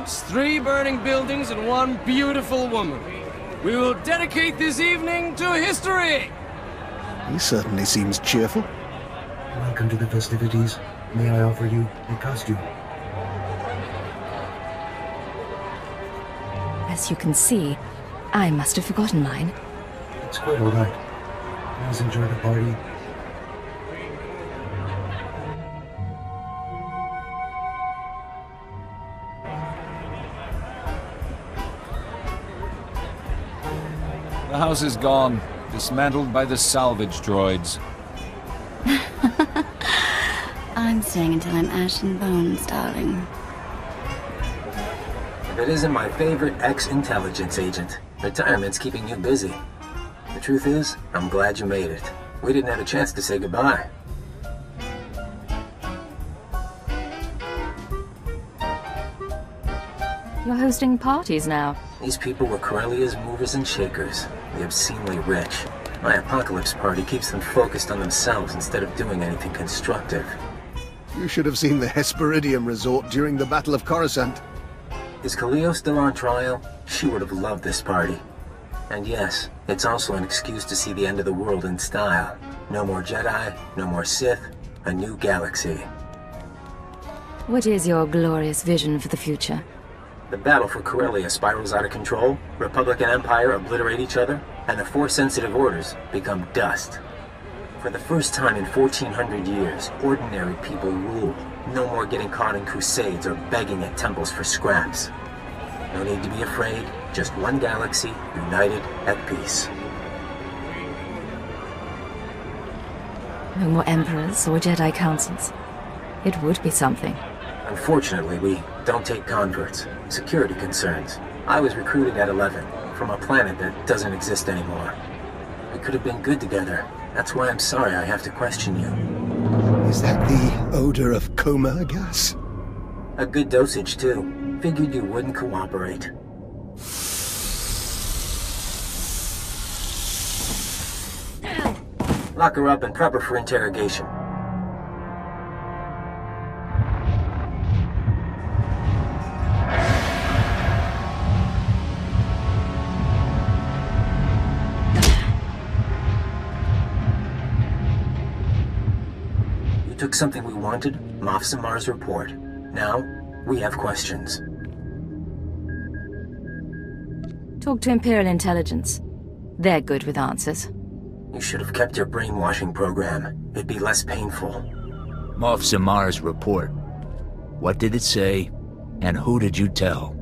It's 3 burning buildings and 1 beautiful woman. We will dedicate this evening to history! He certainly seems cheerful. Welcome to the festivities. May I offer you a costume? As you can see, I must have forgotten mine. It's quite all right. Please enjoy the party. The house is gone, dismantled by the salvage droids. I'm staying until I'm ash and bones, darling. If it isn't my favorite ex-intelligence agent, retirement's keeping you busy. The truth is, I'm glad you made it. We didn't have a chance to say goodbye. You're hosting parties now. These people were Corellia's movers and shakers, the obscenely rich. My apocalypse party keeps them focused on themselves instead of doing anything constructive. You should have seen the Hesperidium resort during the Battle of Coruscant. Is Khalil still on trial? She would have loved this party. And yes, it's also an excuse to see the end of the world in style. No more Jedi, no more Sith, a new galaxy. What is your glorious vision for the future? The battle for Corellia spirals out of control, Republic and Empire obliterate each other, and the Force-sensitive orders become dust. For the first time in 1400 years, ordinary people rule. No more getting caught in crusades or begging at temples for scraps. No need to be afraid, just one galaxy, united at peace. No more emperors or Jedi councils. It would be something. Unfortunately, we don't take converts. Security concerns. I was recruited at 11, from a planet that doesn't exist anymore. We could have been good together. That's why I'm sorry I have to question you. Is that the odor of coma gas? A good dosage, too. Figured you wouldn't cooperate. Lock her up and prep her for interrogation. Took something we wanted, Moff Samar's report. Now, we have questions. Talk to Imperial intelligence. They're good with answers. You should have kept your brainwashing program. It'd be less painful. Moff Samar's report. What did it say, and who did you tell?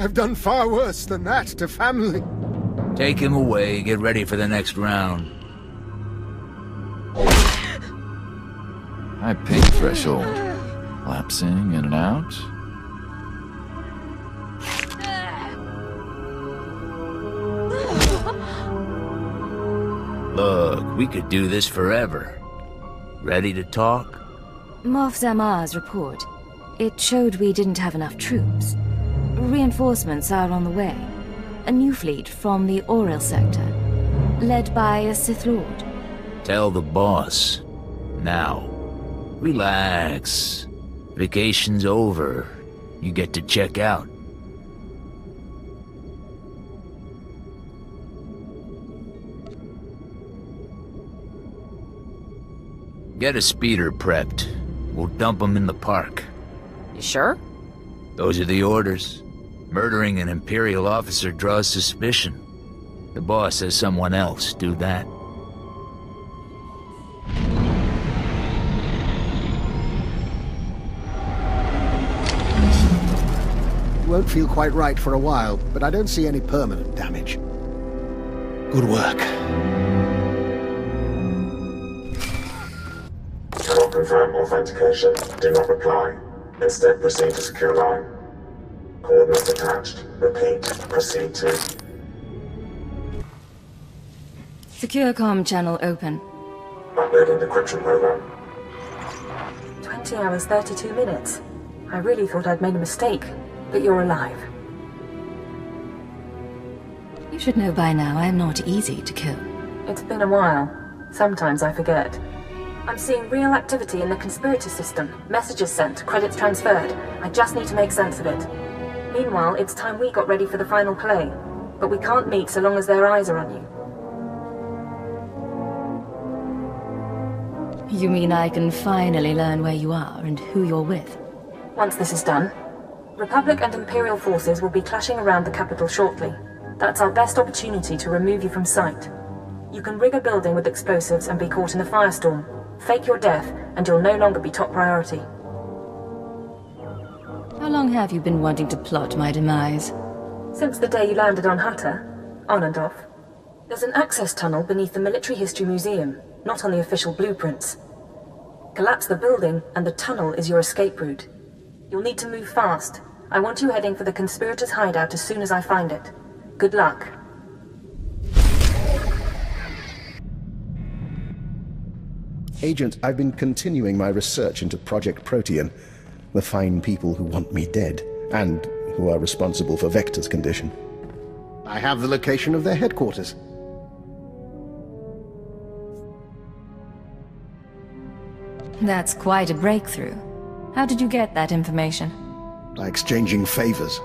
I've done far worse than that to family. Take him away, get ready for the next round. High pay threshold. Lapsing in and out. Look, we could do this forever. Ready to talk? Moff Samar's report. It showed we didn't have enough troops. Reinforcements are on the way. A new fleet from the Oriel sector, led by a Sith Lord. Tell the boss. Now. Relax. Vacation's over. You get to check out. Get a speeder prepped. We'll dump him in the park. You sure? Those are the orders. Murdering an Imperial officer draws suspicion. The boss says someone else do that. Won't feel quite right for a while, but I don't see any permanent damage. Good work. Cannot confirm authentication. Do not reply. Instead, proceed to secure line. Coordinates attached. Repeat. Proceed to... Secure comm channel open. Uploading decryption program. 20 hours, 32 minutes. I really thought I'd made a mistake, but you're alive. You should know by now I am not easy to kill. It's been a while. Sometimes I forget. I'm seeing real activity in the conspirator system. Messages sent, credits transferred. I just need to make sense of it. Meanwhile, it's time we got ready for the final play. But we can't meet so long as their eyes are on you. You mean I can finally learn where you are and who you're with? Once this is done, Republic and Imperial forces will be clashing around the capital shortly. That's our best opportunity to remove you from sight. You can rig a building with explosives and be caught in the firestorm. Fake your death, and you'll no longer be top priority. How long have you been wanting to plot my demise? Since the day you landed on Hatter, on and off. There's an access tunnel beneath the Military History Museum, not on the official blueprints. Collapse the building, and the tunnel is your escape route. You'll need to move fast. I want you heading for the conspirators' hideout as soon as I find it. Good luck. Agent, I've been continuing my research into Project Protean, the fine people who want me dead, and who are responsible for Vector's condition. I have the location of their headquarters. That's quite a breakthrough. How did you get that information? By exchanging favors,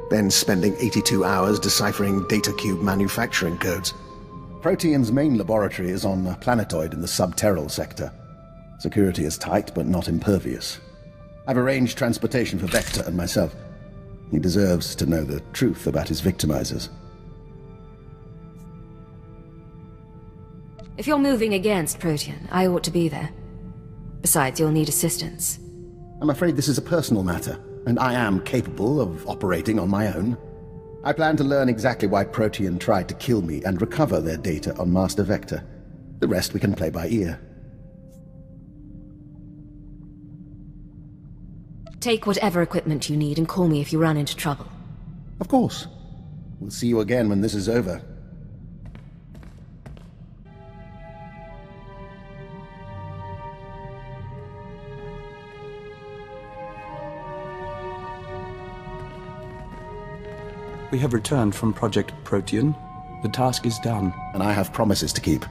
then spending 82 hours deciphering data cube manufacturing codes. Protean's main laboratory is on a planetoid in the subterral sector. Security is tight, but not impervious. I've arranged transportation for Vector and myself. He deserves to know the truth about his victimizers. If you're moving against Protean, I ought to be there. Besides, you'll need assistance. I'm afraid this is a personal matter, and I am capable of operating on my own. I plan to learn exactly why Protean tried to kill me and recover their data on Master Vector. The rest we can play by ear. Take whatever equipment you need and call me if you run into trouble. Of course. We'll see you again when this is over. We have returned from Project Protean. The task is done. And I have promises to keep.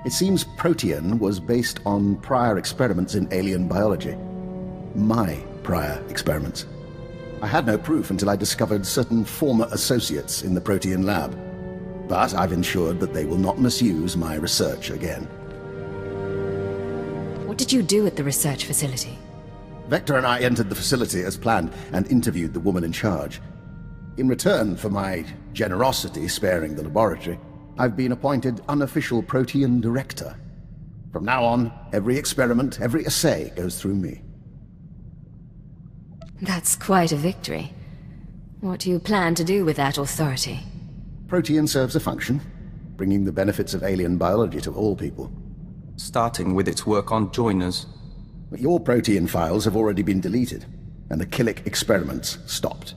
It seems Protean was based on prior experiments in alien biology. My prior experiments. I had no proof until I discovered certain former associates in the Protean lab. But I've ensured that they will not misuse my research again. What did you do at the research facility? Vector and I entered the facility as planned and interviewed the woman in charge. In return for my generosity sparing the laboratory, I've been appointed unofficial Protean director. From now on, every experiment, every assay goes through me. That's quite a victory. What do you plan to do with that authority? Protean serves a function, bringing the benefits of alien biology to all people. Starting with its work on joiners. But your Protean files have already been deleted, and the Killick experiments stopped.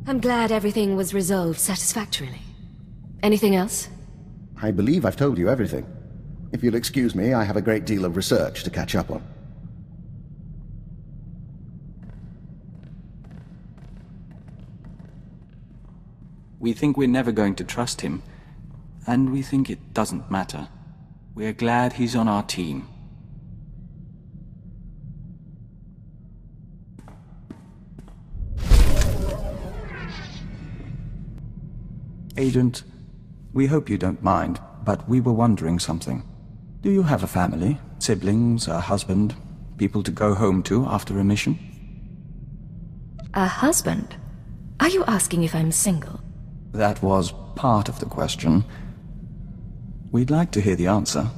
I'm glad everything was resolved satisfactorily. Anything else? I believe I've told you everything. If you'll excuse me, I have a great deal of research to catch up on. We think we're never going to trust him, and we think it doesn't matter. We're glad he's on our team. Agent, we hope you don't mind, but we were wondering something. Do you have a family, siblings, a husband, people to go home to after a mission? A husband? Are you asking if I'm single? That was part of the question. We'd like to hear the answer.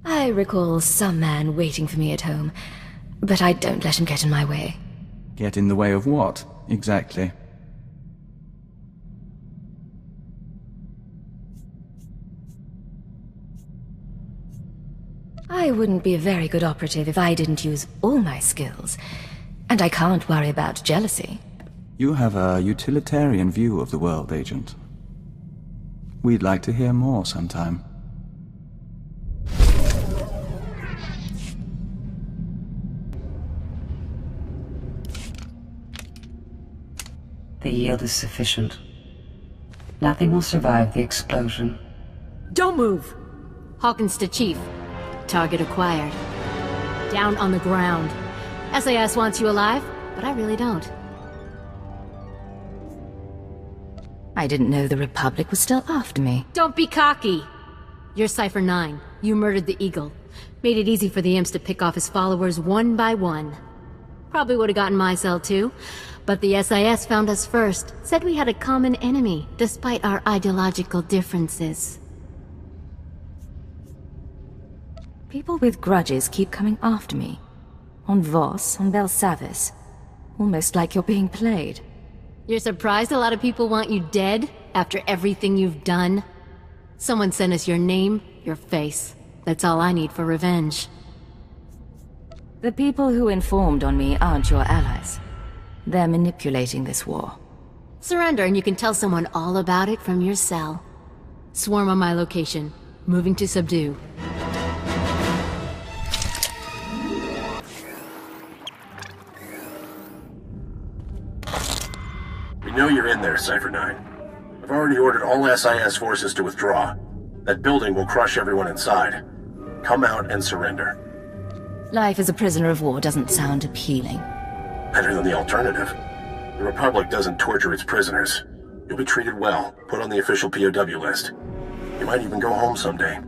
I recall some man waiting for me at home, but I don't let him get in my way. Get in the way of what, exactly? I wouldn't be a very good operative if I didn't use all my skills. And I can't worry about jealousy. You have a utilitarian view of the world, Agent. We'd like to hear more sometime. The yield is sufficient. Nothing will survive the explosion. Don't move! Hawkins to Chief. Target acquired. Down on the ground. SAS wants you alive, but I really don't. I didn't know the Republic was still after me. Don't be cocky! You're Cypher 9. You murdered the Eagle. Made it easy for the imps to pick off his followers one by one. Probably would've gotten my cell too, but the SIS found us first. Said we had a common enemy, despite our ideological differences. People with grudges keep coming after me. On Voss, on Belsavis. Almost like you're being played. You're surprised a lot of people want you dead, after everything you've done? Someone sent us your name, your face. That's all I need for revenge. The people who informed on me aren't your allies. They're manipulating this war. Surrender and you can tell someone all about it from your cell. Swarm on my location. Moving to subdue. We know you're in there, Cypher 9. I've already ordered all SIS forces to withdraw. That building will crush everyone inside. Come out and surrender. Life as a prisoner of war doesn't sound appealing. Better than the alternative. The Republic doesn't torture its prisoners. You'll be treated well, put on the official POW list. You might even go home someday.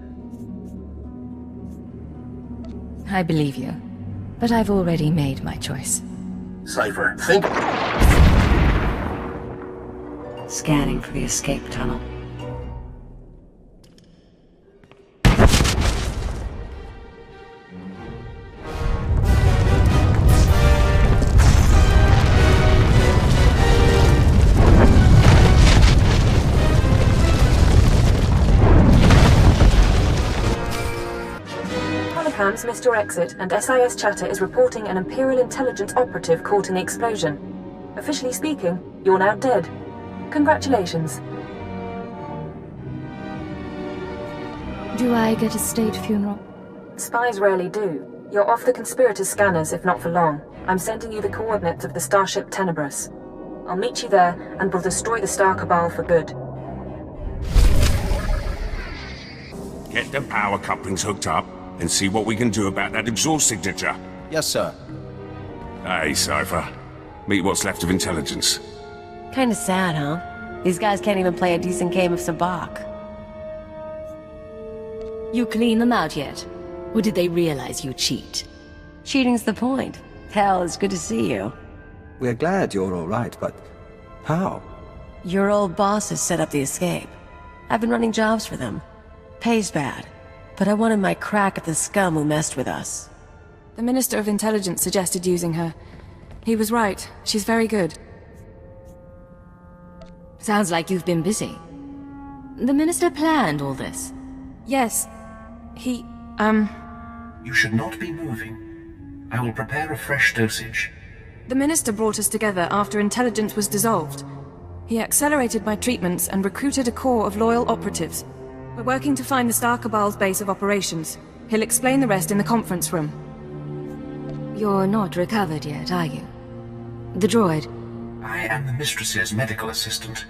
I believe you, but I've already made my choice. Cypher, think... Scanning for the escape tunnel. Holocams missed your exit, and SIS chatter is reporting an Imperial intelligence operative caught in the explosion. Officially speaking, you're now dead. Congratulations. Do I get a state funeral? Spies rarely do. You're off the conspirators' scanners, if not for long. I'm sending you the coordinates of the starship Tenebrous. I'll meet you there, and we'll destroy the Star Cabal for good. Get the power couplings hooked up, and see what we can do about that exhaust signature. Yes, sir. Hey, Cypher. Meet what's left of intelligence. Kinda sad, huh? These guys can't even play a decent game of Sabacc. You clean them out yet? Or did they realize you cheat? Cheating's the point. Hell, it's good to see you. We're glad you're all right, but how? Your old boss has set up the escape. I've been running jobs for them. Pays bad, but I wanted my crack at the scum who messed with us. The Minister of Intelligence suggested using her. He was right. She's very good. Sounds like you've been busy. The Minister planned all this. Yes. He, You should not be moving. I will prepare a fresh dosage. The Minister brought us together after intelligence was dissolved. He accelerated my treatments and recruited a corps of loyal operatives. We're working to find the Star Cabal's base of operations. He'll explain the rest in the conference room. You're not recovered yet, are you? The droid. I am the Mistress's medical assistant.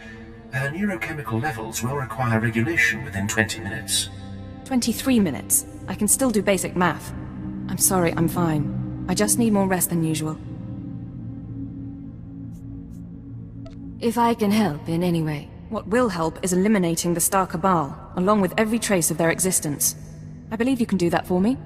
Her neurochemical levels will require regulation within 20 minutes. 23 minutes. I can still do basic math. I'm sorry, I'm fine. I just need more rest than usual. If I can help in any way. What will help is eliminating the Star Cabal, along with every trace of their existence. I believe you can do that for me.